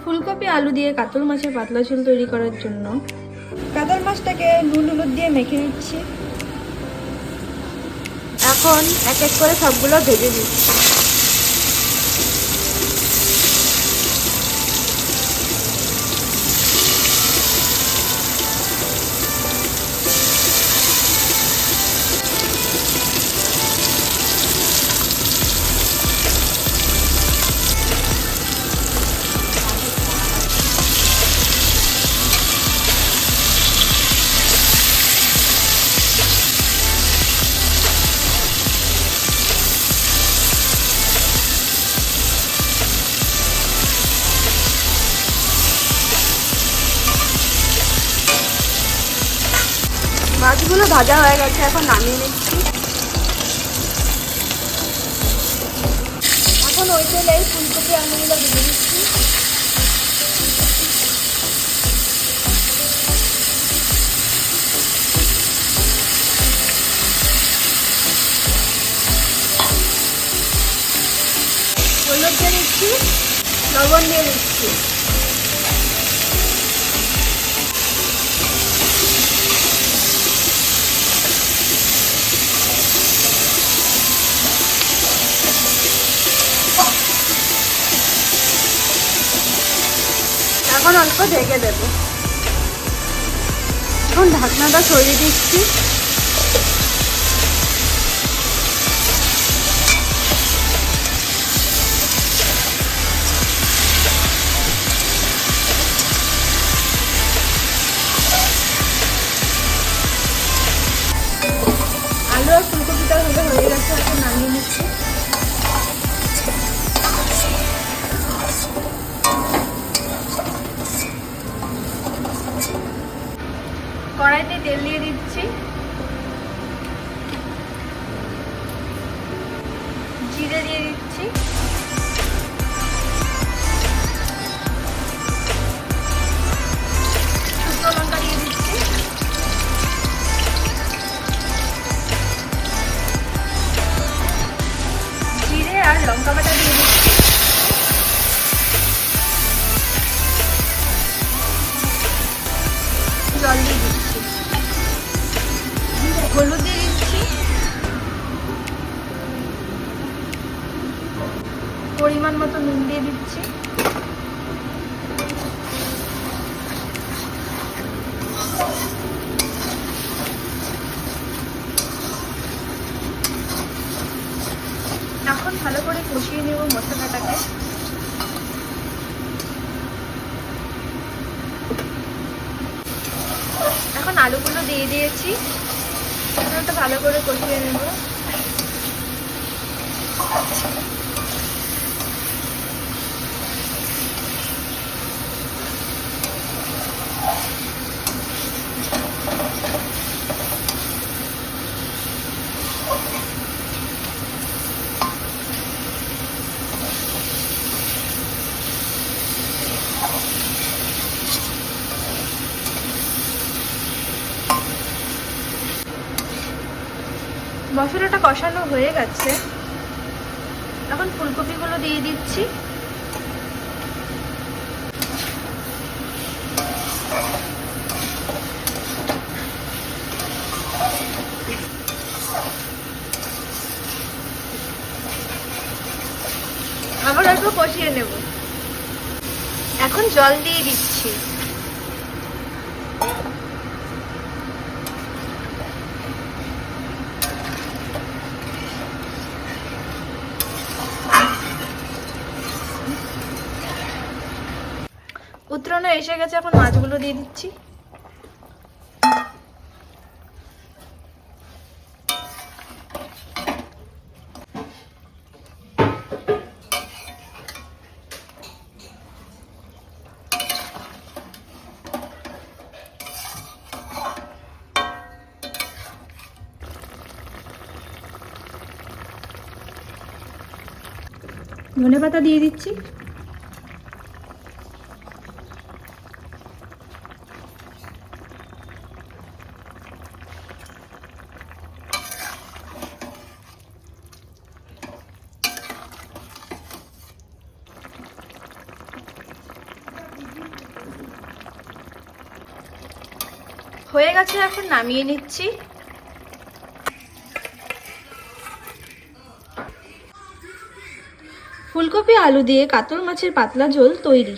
ফুলকপি আলু দিয়ে কাতল মাছের পাতলা ঝোল তৈরি করার জন্য কাতল মাছটাকে নুন হলুদ দিয়ে মেখে নিচ্ছি। এখন এক এক করে সবগুলো ভেজে দিচ্ছি। মাছগুলো ভাজা হয়ে গেছে, এখন নামিয়ে নিচ্ছি। এখন ওই তেলে ফুলকপি আলুগুলো ভেজে নিচ্ছি। হলুদ দিয়ে দিচ্ছি, লবণ দিয়ে দিচ্ছি। এখন অল্প ঢেকে দেব। এখন ঢাকনাটা সরিয়ে দিচ্ছি। আলু আর ফুলকপিটা হয়ে গেছে, এখন নামিয়ে নিচ্ছি। কড়াইতে তেল দিয়ে দিচ্ছি, জিরে দিয়ে দিচ্ছি, শুকনো লঙ্কা দিয়ে দিচ্ছি, জিরে আর লঙ্কা বাটা দিয়ে দিচ্ছি, জল দিয়ে দিচ্ছি, হলুদ দিয়ে দিচ্ছি, পরিমাণ মতো নুন দিয়ে দিচ্ছি, এখন ভালো করে কষিয়ে নেব মশলাটাকে। এখন আলুগুলো দিয়ে দিয়েছি, এটা ভালো করে কষিয়ে নেব। মশলাটা কষানো হয়ে গেছে, এখন ফুলকপিগুলো দিয়ে দিচ্ছি। আবার অল্প কষিয়ে নেব। এখন জল দিয়ে দিচ্ছি। উত্তরণে এসে গেছে, এখন মাছগুলো দিয়ে দিচ্ছি। ধনেপাতা দিয়ে দিচ্ছি। হয়ে গেছে, এখন নামিয়ে নিচ্ছি। ফুলকপি আলু দিয়ে কাতল মাছের পাতলা ঝোল তৈরি।